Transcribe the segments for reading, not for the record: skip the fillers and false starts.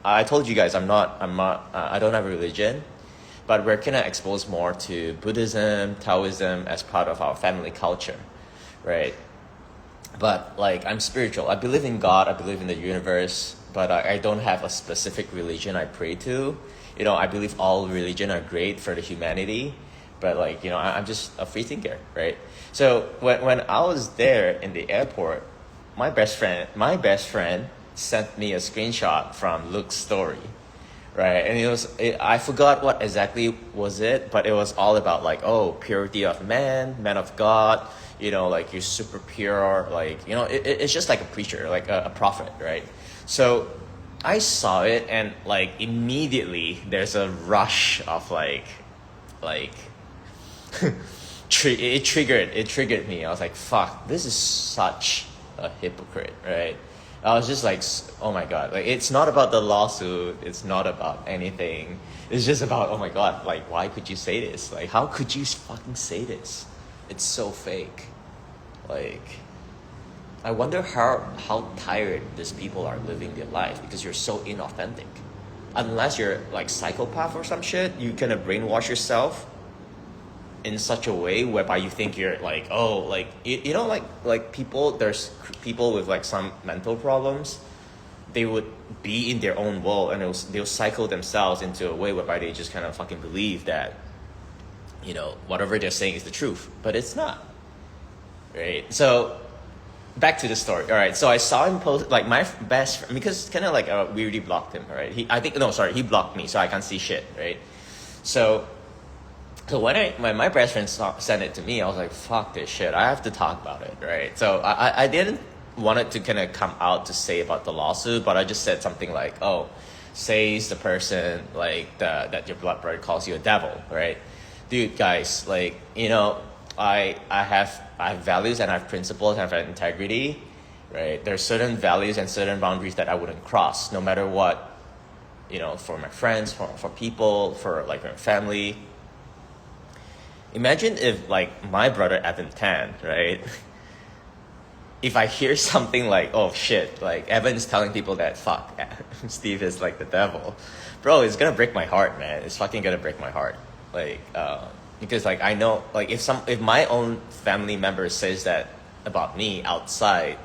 I told you guys I don't have a religion, but we're kind of exposed more to Buddhism, Taoism as part of our family culture, right? But like I'm spiritual. I believe in God. I believe in the universe. But I don't have a specific religion I pray to. I believe all religion are great for the humanity. But like I'm just a free thinker, right? So when I was there in the airport, my best friend sent me a screenshot from Luke's story, right? And I forgot what exactly was it, but it was all about like, oh, purity of man of God, like you're super pure, like, it's just like a preacher, like a prophet, right? So I saw it and like immediately there's a rush of like it triggered me. I was like, fuck, this is such a hypocrite, right? I was just like, oh my god, like it's not about the lawsuit, it's not about anything. It's just about, oh my god, like why could you say this? Like how could you fucking say this? It's so fake. Like I wonder how tired these people are living their life because you're so inauthentic. Unless you're like psychopath or some shit, you kind of brainwash yourself in such a way whereby you think you're like, oh, like like people, there's people with like some mental problems, they would be in their own world and they'll cycle themselves into a way whereby they just kind of fucking believe that whatever they're saying is the truth, but it's not, right? So back to the story. All right, so I saw him post, like my best friend, because kind of like we already blocked him, right? He blocked me, so I can't see shit, right? So when my best friend sent it to me, I was like, fuck this shit, I have to talk about it, right? So I didn't want it to kind of come out to say about the lawsuit, but I just said something like, oh, says the person like that your blood brother calls you a devil, right? Dude, guys, like, I have values and I have principles and I have integrity, right? There's certain values and certain boundaries that I wouldn't cross, no matter what, for my friends, for people, for like my family. Imagine if like my brother Evan Tan, right? If I hear something like, oh shit, like Evan's telling people that fuck, Steve is like the devil, bro, it's gonna break my heart, man. It's fucking gonna break my heart, like because like I know, like if my own family member says that about me outside,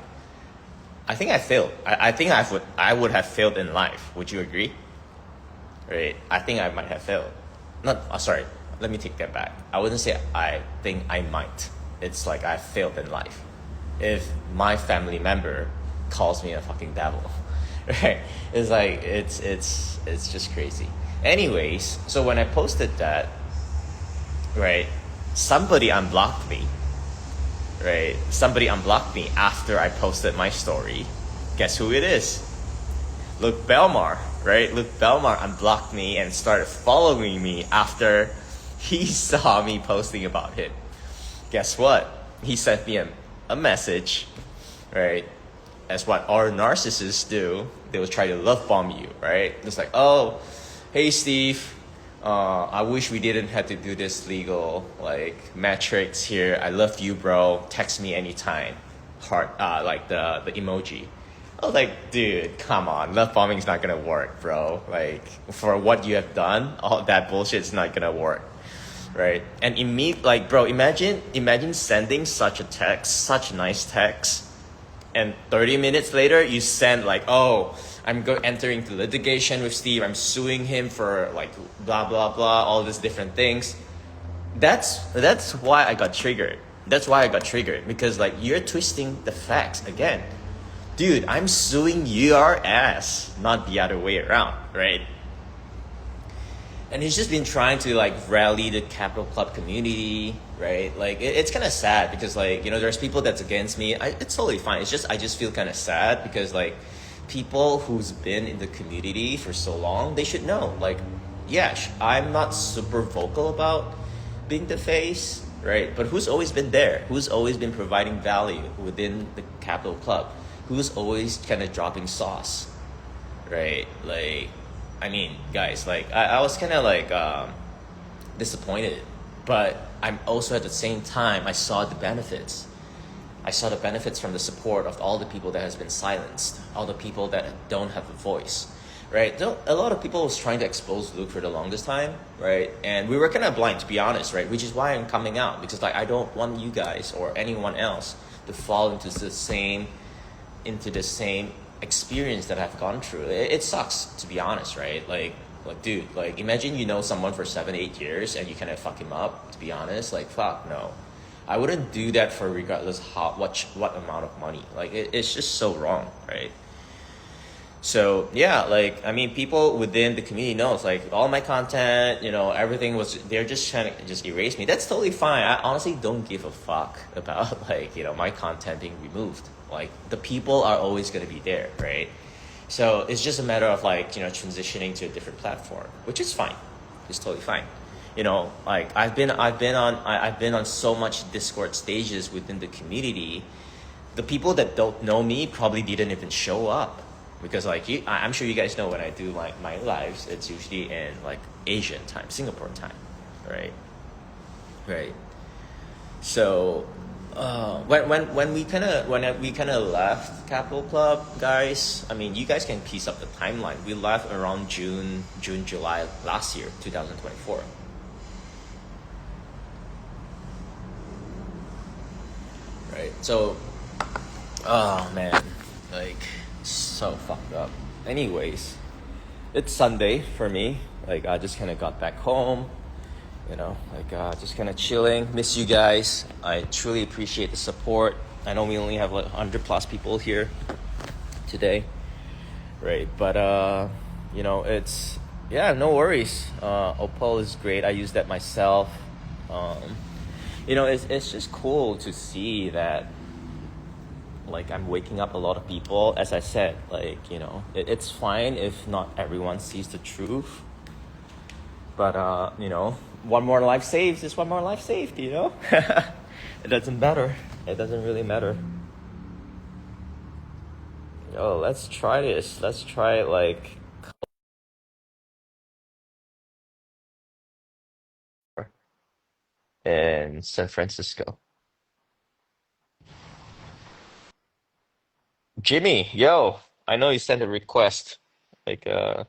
I think I failed. I think I would have failed in life. Would you agree? Right? I think I might have failed. Sorry. Let me take that back. I wouldn't say I think I might. It's like I failed in life. If my family member calls me a fucking devil, right? It's like it's just crazy. Anyways, so when I posted that, right, somebody unblocked me. Right? Somebody unblocked me after I posted my story. Guess who it is? Luke Belmar, right? Luke Belmar unblocked me and started following me after he saw me posting about him. Guess what? He sent me a message, right? As what our narcissists do, they will try to love bomb you, right? It's like, oh, hey Steve, I wish we didn't have to do this legal like metrics here. I love you, bro. Text me anytime. Heart, like the emoji. I was like, dude, come on. Love bombing is not gonna work, bro. Like for what you have done, all that bullshit is not gonna work. Right? And like, bro, imagine sending such a text, such nice text, and 30 minutes later you send like, oh, I'm entering into litigation with Steve. I'm suing him for like blah blah blah, all these different things. That's why I got triggered. That's why I got triggered, because like you're twisting the facts again, dude. I'm suing your ass, not the other way around, right? And he's just been trying to like rally the Capital Club community, right? Like it's kind of sad because like there's people that's against me. It's totally fine. I just feel kind of sad because like people who's been in the community for so long, they should know. Like, yeah, I'm not super vocal about being the face, right? But who's always been there? Who's always been providing value within the Capital Club? Who's always kind of dropping sauce, right? Like, I mean, guys, like I was kind of like disappointed, but I'm also at the same time I saw the benefits. I saw the benefits from the support of all the people that has been silenced, all the people that don't have a voice. right? So a lot of people was trying to expose Luke for the longest time, right? And we were kind of blind, to be honest, right? Which is why I'm coming out, because like I don't want you guys or anyone else to fall into the same experience that I've gone through. It sucks, to be honest, right? Like, dude, like, imagine you know someone for 7, 8 years and you kind of fuck him up. To be honest, like, fuck no, I wouldn't do that for regardless how what amount of money. Like, it's just so wrong, right? So yeah, like I mean, people within the community knows like all my content, everything was they're just trying to just erase me. That's totally fine. I honestly don't give a fuck about like my content being removed. Like the people are always gonna be there, right? So it's just a matter of like transitioning to a different platform, which is fine. It's totally fine. Like I've been on so much Discord stages within the community. The people that don't know me probably didn't even show up because like I'm sure you guys know when I do like my lives, it's usually in like Asian time, Singapore time, right? Right. So when we kind of left Capital Club, guys, I mean you guys can piece up the timeline. We left around July last year, 2024. Right. So, oh man, like so fucked up. Anyways, it's Sunday for me. Like I just kind of got back home, like just kind of chilling. Miss you guys. I truly appreciate the support. I know we only have like 100 plus people here today, right? But it's yeah, no worries. Opal is great. I use that myself. Um, it's just cool to see that like I'm waking up a lot of people. As I said, like it's fine if not everyone sees the truth, but one more life saved is one more life saved. It doesn't matter. It doesn't really matter. Let's try this. Let's try it like in San Francisco. Jimmy, yo, I know you sent a request. Like uh,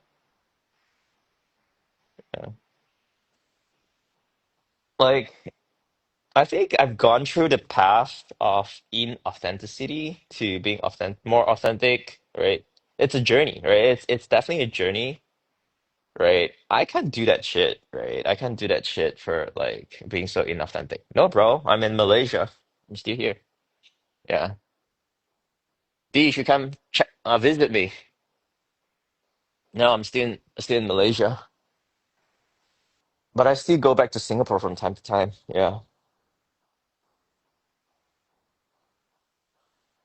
like I think I've gone through the path of inauthenticity to being more authentic, right? It's a journey, right? It's definitely a journey, right? I can't do that shit, right? I can't do that shit for like being so inauthentic. No, bro, I'm in Malaysia. I'm still here. Yeah. D, you should come visit me. No, still in Malaysia, but I still go back to Singapore from time to time. Yeah.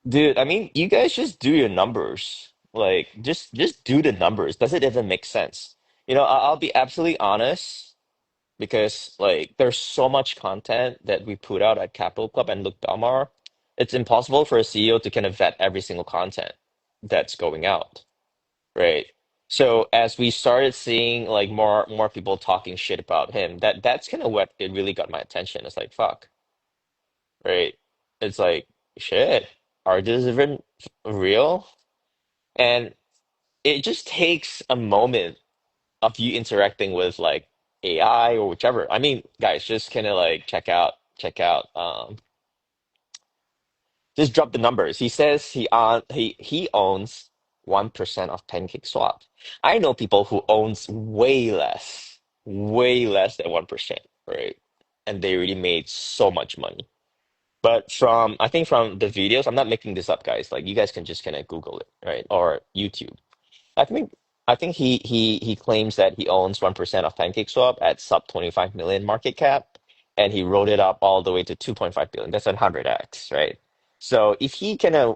Dude, I mean, you guys just do your numbers. Like, just do the numbers. Does it even make sense? I'll be absolutely honest because like there's so much content that we put out at Capital Club and Look Belmar. It's impossible for a CEO to kind of vet every single content that's going out, right? So as we started seeing like more people talking shit about him, that's kind of what it really got my attention. It's like, fuck, right? It's like, shit, are these even real? And it just takes a moment of you interacting with like AI or whichever. I mean, guys, just kind of like check out just drop the numbers. He says he owns 1% of Pancake Swap. I know people who owns way less than 1%, right? And they really made so much money. But I think from the videos, I'm not making this up, guys. Like you guys can just kind of Google it, right? Or YouTube. I think I think he claims that he owns 1% of PancakeSwap at sub 25 million market cap, and he wrote it up all the way to 2.5 billion. That's 100x, right? So if he can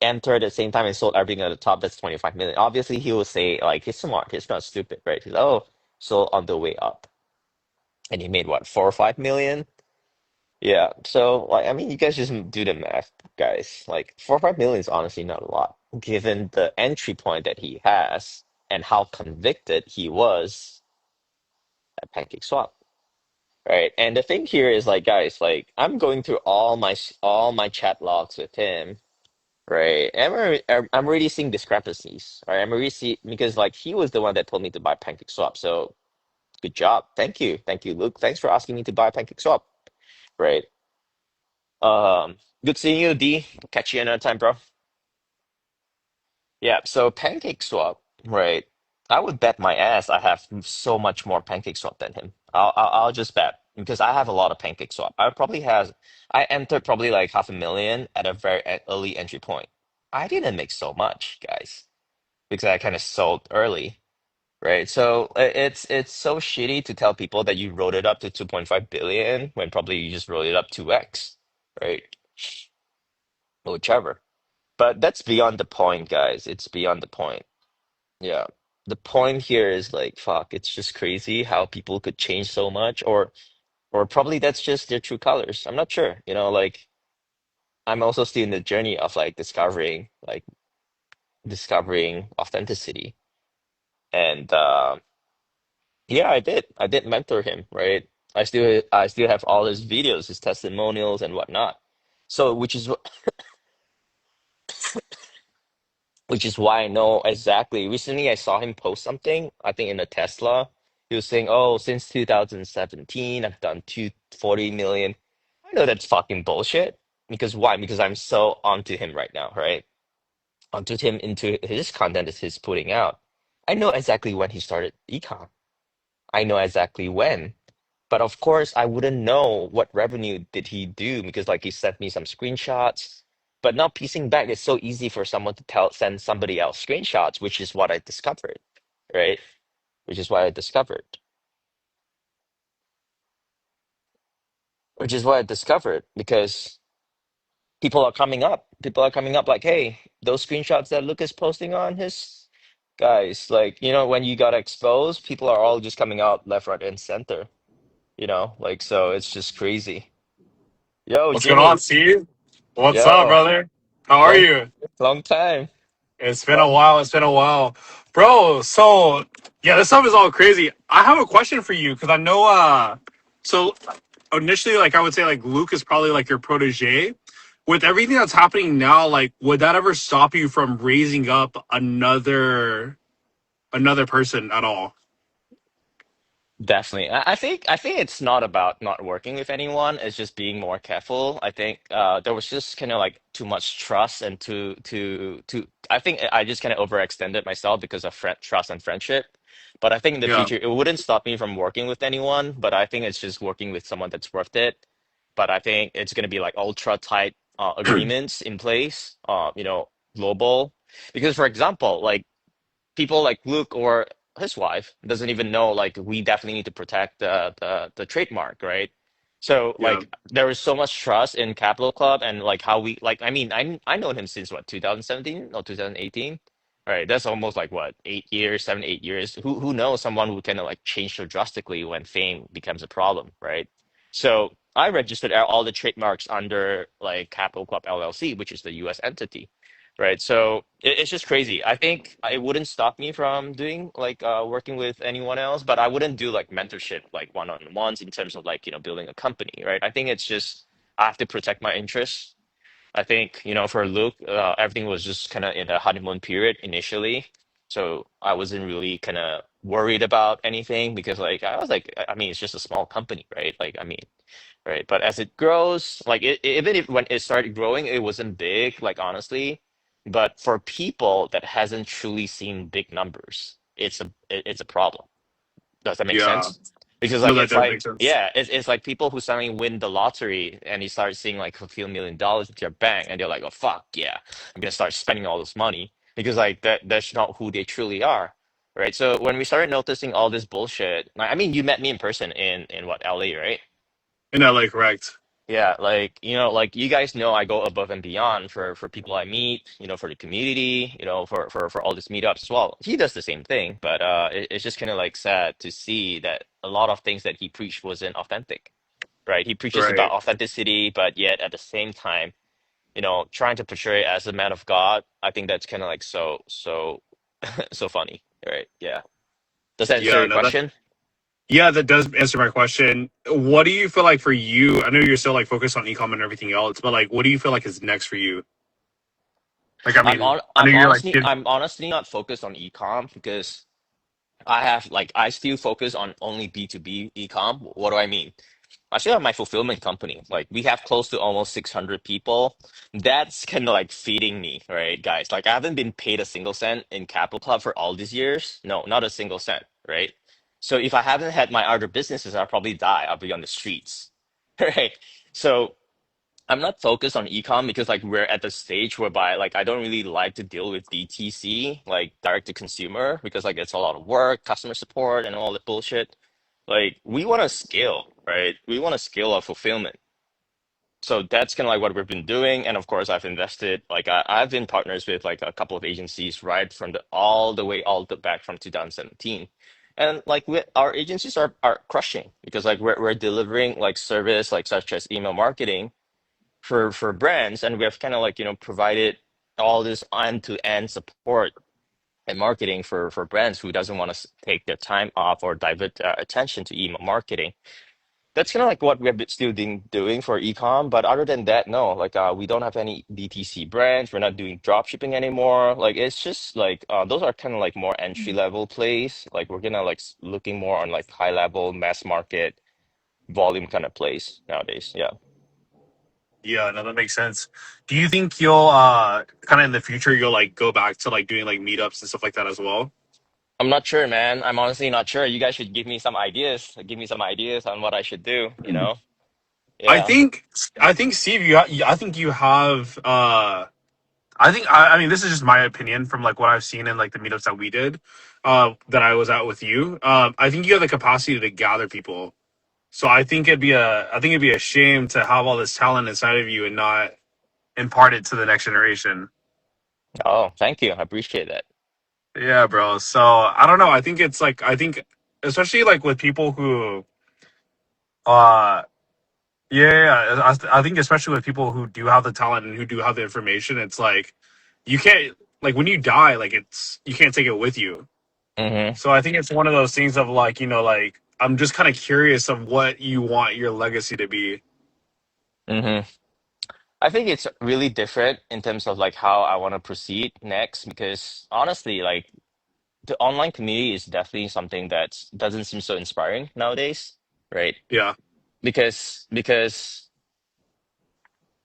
enter at the same time and sold everything at the top, that's 25 million. Obviously, he will say like he's smart, he's not stupid, right? He's so on the way up, and he made what 4 or 5 million. Yeah, so like I mean, you guys just do the math, guys. Like 4 or 5 million is honestly not a lot, given the entry point that he has and how convicted he was at PancakeSwap, right? And the thing here is like, guys, like I'm going through all my chat logs with him, right? I'm already seeing discrepancies, right? I'm already see because like he was the one that told me to buy Pancake Swap. So good job, thank you, Luke. Thanks for asking me to buy Pancake Swap, right? Good seeing you, D. Catch you another time, bro. Yeah, so Pancake Swap, right? I would bet my ass I have so much more Pancake Swap than him. I'll just bet because I have a lot of Pancake Swap. I entered probably like 500,000 at a very early entry point. I didn't make so much, guys, because I kind of sold early, right? So it's so shitty to tell people that you wrote it up to 2.5 billion when probably you just wrote it up 2x, right? Whichever. But that's beyond the point, guys. It's beyond the point. Yeah. The point here is like, fuck, it's just crazy how people could change so much, or probably that's just their true colors. I'm not sure. Like I'm also still in the journey of like discovering authenticity. And yeah, I did mentor him, right? I still have all his videos, his testimonials and whatnot. So which is why I know exactly. Recently, I saw him post something, I think in a Tesla. He was saying, "Oh, since 2017, I've done 240 million." I know that's fucking bullshit. Because why? Because I'm so onto him right now, right? Onto him into his content that he's putting out. I know exactly when he started econ. I know exactly when. But of course, I wouldn't know what revenue did he do because like he sent me some screenshots. But now piecing back, it's so easy for someone to send somebody else screenshots, which is what I discovered, right? Which is what I discovered. Which is what I discovered because people are coming up. People are coming up like, hey, those screenshots that Luke is posting on his guys, like, when you got exposed, people are all just coming out left, right, and center, like so it's just crazy. Yo, What's going on, Jimmy. Steve? What's up, Yo, brother? How are long you? long time. It's been a while. It's been a while, bro. So yeah, this stuff is all crazy. I have a question for you because I know. So initially, like I would say, like Luke is probably like your protege. With everything that's happening now, like, would that ever stop you from raising up another person at all? Definitely. I think it's not about not working with anyone, it's just being more careful. I think there was just kind of like too much trust and too I think I just kind of overextended myself because of trust and friendship. But I think in the Yeah, future it wouldn't stop me from working with anyone, but I think it's just working with someone that's worth it. But I think it's going to be like ultra tight agreements in place, global. Because for example, like people like Luke or his wife doesn't even know like we definitely need to protect the trademark, right? So yeah, like there is so much trust in Capital Club and like how we like I mean I known him since what 2017 or 2018. All right, that's almost like what 8 years, 7, 8 years. Who knows someone who can like change so drastically when fame becomes a problem, right? So I registered all the trademarks under like Capital Club LLC, which is the US entity, right? So it's just crazy. I think it wouldn't stop me from doing like working with anyone else, but I wouldn't do like mentorship like one-on-ones in terms of like building a company, right? I think it's just I have to protect my interests. I think for Luke, everything was just kind of in a honeymoon period initially, so I wasn't really kind of worried about anything because like I was like I mean it's just a small company, right? Like I mean, right? But as it grows, like even if when it started growing, it wasn't big, like honestly. But for people that hasn't truly seen big numbers, it's a problem. Does that make yeah. sense? Because No, like that it's does like make sense. yeah, it's like people who suddenly win the lottery and you start seeing like a few $1 million into your bank and they're like, oh fuck yeah, I'm gonna start spending all this money because like that's not who they truly are. Right. So when we started noticing all this bullshit, like, I mean, you met me in person in what LA, right? In LA, correct? Yeah, like like you guys know, I go above and beyond for people I meet, for the community, for all these meetups as well. He does the same thing, but it's just kind of like sad to see that a lot of things that he preached wasn't authentic, right? He preaches about Right. authenticity, but yet at the same time, trying to portray as a man of God. I think that's kind of like so so funny, right? Yeah. Does that answer Yeah. your No, that. question? Yeah, that does answer my question. What do you feel like for you? I know you're still like focused on e-com and everything else, but like, what do you feel like is next for you? Like, I I'm mean, on. I know you're like, I'm honestly not focused on ecom because I have like I still focus on only B2B ecom. What do I mean? I still have my fulfillment company. Like we have close to almost 600 people. That's kind of like feeding me, right, guys? Like I haven't been paid a single cent in Capital Club for all these years. No, not a single cent, right? So if I haven't had my other businesses, I'll probably die. I'll be on the streets, right? So I'm not focused on ecom because like we're at the stage whereby like I don't really like to deal with DTC, like direct to consumer, because like it's a lot of work, customer support and all the bullshit. Like we want to scale, right? We want to scale our fulfillment. So that's kind of like what we've been doing. And of course, I've invested, like I've been partners with like a couple of agencies right from the all the back from 2017. And like our agencies are crushing because like we're delivering like service like such as email marketing for brands, and we have kind of like provided all this end-to-end support and marketing for brands who doesn't want to take their time off or divert attention to email marketing. That's kind of like what we have been still doing for ecom, but other than that, no. Like we don't have any DTC brands. We're not doing drop shipping anymore. Like it's just like those are kind of like more entry level plays. Like we're gonna like looking more on like high level mass market volume kind of plays nowadays. Yeah. yeah, no, that makes sense. Do you think you'll kind of in the future you'll like go back to like doing like meetups and stuff like that as well? I'm not sure, man. I'm honestly not sure. You guys should give me some ideas. Give me some ideas on what I should do, you know? I Yeah. think I think Steve, I think you have. I mean, this is just my opinion from like what I've seen in like the meetups that we did, that I was at with you. I think you have the capacity to gather people. So I think it'd be a shame to have all this talent inside of you and not impart it to the next generation. Oh, thank you. I appreciate that. Yeah, bro. So I don't know. I think it's like I think especially like with people who uh I think especially with people who do have the talent and who do have the information, it's like you can't like when you die, like it's you can't take it with you. Mm-hmm. So I think it's one of those things of like, like I'm just kind of curious of what you want your legacy to be. Mm-hmm. I think it's really different in terms of like how I want to proceed next because honestly, like the online community is definitely something that doesn't seem so inspiring nowadays, right? Yeah. Because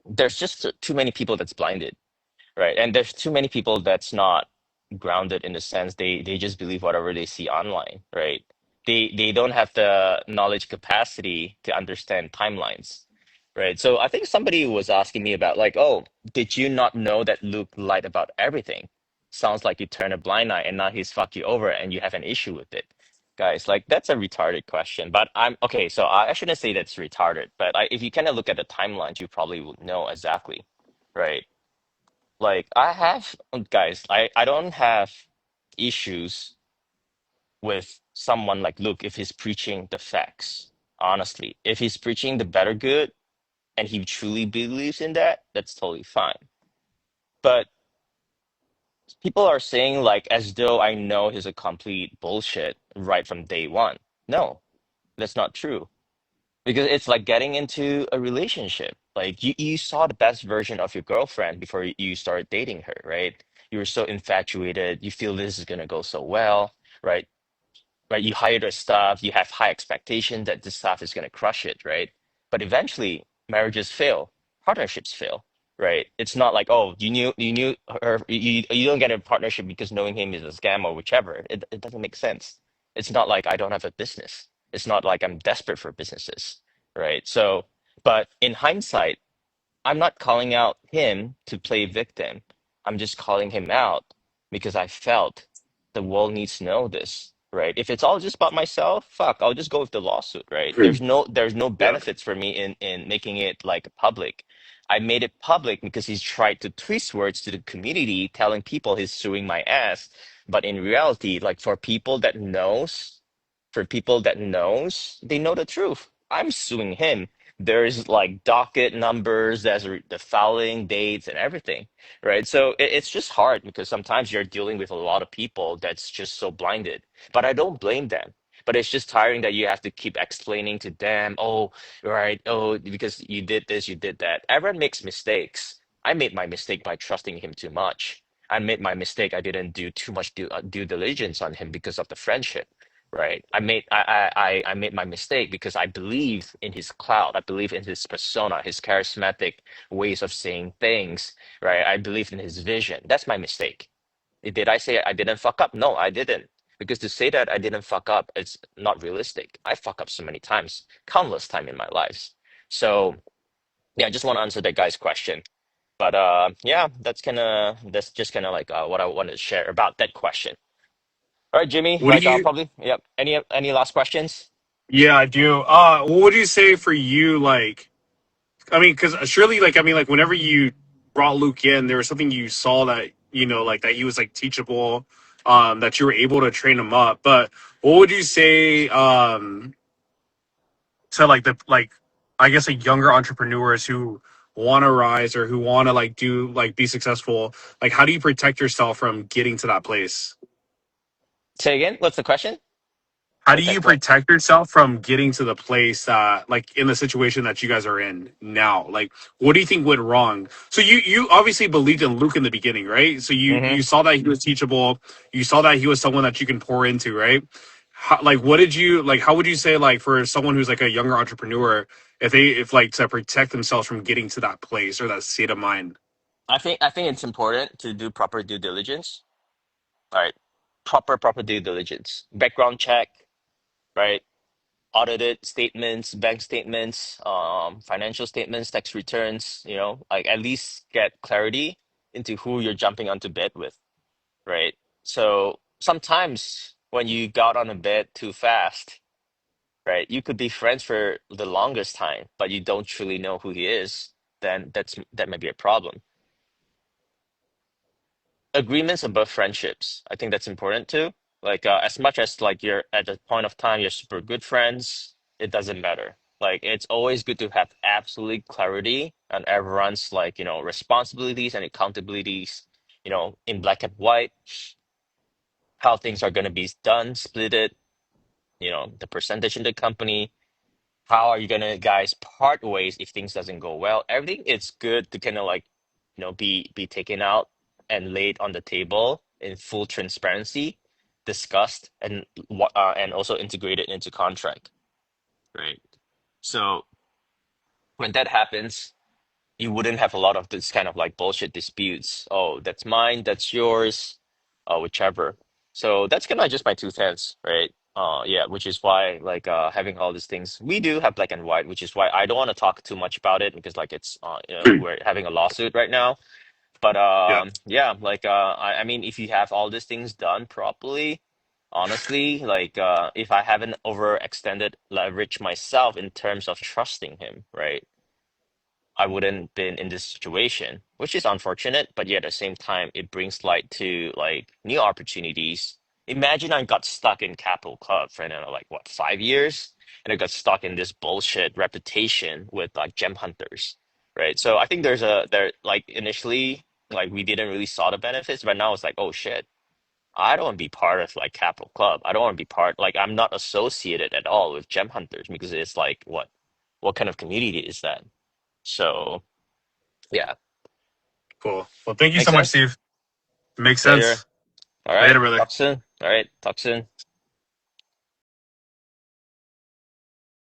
there's just too many people that's blinded. Right. And there's too many people that's not grounded in the sense they just believe whatever they see online, right? They don't have the knowledge capacity to understand timelines. Right. So I think somebody was asking me about like, oh, did you not know that Luke lied about everything? Sounds like you turn a blind eye and now he's fucked you over and you have an issue with it. Guys, like that's a retarded question. But I'm okay, so I shouldn't say that's retarded, but if you kind of look at the timelines, you probably would know exactly. Right. Like I have guys, I don't have issues with someone like Luke if he's preaching the facts. Honestly, if he's preaching the better good and he truly believes in that, that's totally fine. But people are saying like as though I know he's a complete bullshit right from day one. No, that's not true. Because it's like getting into a relationship. Like you saw the best version of your girlfriend before you started dating her, right? You were so infatuated. You feel this is gonna go so well, right? Right? You hire the staff, you have high expectations that this staff is gonna crush it, right? But eventually marriages fail, partnerships fail, right? It's not like, oh, you knew her you don't get a partnership because knowing him is a scam or whichever. It doesn't make sense. It's not like I don't have a business. It's not like I'm desperate for businesses, right? So, but in hindsight, I'm not calling out him to play victim. I'm just calling him out because I felt the world needs to know this, right? If it's all just about myself, fuck, I'll just go with the lawsuit, right? There's no Yeah. benefits for me in making it like public. I made it public because he's tried to twist words to the community, telling people he's suing my ass. But in reality, like for people that knows, they know the truth. I'm suing him. There's like docket numbers, the filing dates and everything, right? So it's just hard because sometimes you're dealing with a lot of people that's just so blinded. But I don't blame them. But it's just tiring that you have to keep explaining to them, oh, right, oh, because you did this, you did that. Everyone makes mistakes. I made my mistake by trusting him too much. I made my mistake. I didn't do too much due diligence on him because of the friendship, right? I made my mistake because I believe in his clout. I believe in his persona, his charismatic ways of saying things, right? I believe in his vision. That's my mistake. Did I say I didn't fuck up? No, I didn't. Because to say that I didn't fuck up, it's not realistic. I fuck up so many times, countless time in my life. So yeah, I just want to answer that guy's question. But yeah, that's just kind of like what I wanted to share about that question. All right, Jimmy, What do like you? probably yep. Any last questions? Yeah, I do. What would you say for you? Like, I mean, because surely, like, I mean, like, whenever you brought Luke in, there was something you saw that like that he was like teachable, that you were able to train him up. But what would you say, to like I guess like younger entrepreneurs who want to rise or who want to like do like be successful? Like, how do you protect yourself from getting to that place? Say again. What's the question? How do you Protect what? protect yourself from getting to the place that like in the situation that you guys are in now? Like, what do you think went wrong? So you obviously believed in Luke in the beginning, right? So you Mm-hmm. saw that he was teachable. You saw that he was someone that you can pour into, right? Like, what did you like? How would you say, like, for someone who's like a younger entrepreneur, if like to protect themselves from getting to that place or that state of mind? I think it's important to do proper due diligence. All right, proper due diligence, background check, right? Audited statements, bank statements, financial statements, tax returns, like at least get clarity into who you're jumping onto bed with, right? So sometimes when you got on a bed too fast, right, you could be friends for the longest time, but you don't truly know who he is, then that might be a problem. Agreements above friendships. I think that's important too. Like as much as like you're at the point of time you're super good friends, it doesn't matter. Like it's always good to have absolute clarity on everyone's like, responsibilities and accountabilities, in black and white, how things are going to be done, split it, the percentage in the company, how are you gonna guys part ways if things doesn't go well? Everything it's good to kind of like, be taken out and laid on the table in full transparency, discussed and also integrated into contract, right? So when that happens, you wouldn't have a lot of this kind of like bullshit disputes. Oh, that's mine, that's yours, whichever. So that's kind of just my 2 cents, right? Yeah, which is why like having all these things, we do have black and white, which is why I don't want to talk too much about it because like it's we're having a lawsuit right now. But Yeah. yeah, like I mean, if you have all these things done properly, honestly, like if I haven't overextended leverage myself in terms of trusting him, right? I wouldn't been in this situation, which is unfortunate, but yet at the same time, it brings light to like new opportunities. Imagine I got stuck in Capital Club for like what 5 years, and I got stuck in this bullshit reputation with like gem hunters, right? So I think there like initially like we didn't really saw the benefits, but now it's like oh shit, I don't want to be part of like Capital Club. I don't want to be part like I'm not associated at all with gem hunters because it's like what kind of community is that? So. Yeah. Cool. Well, thank you Make so much, sense? Steve. Makes Later. sense. All Later, right. brother. Talk soon. All right. Talk soon.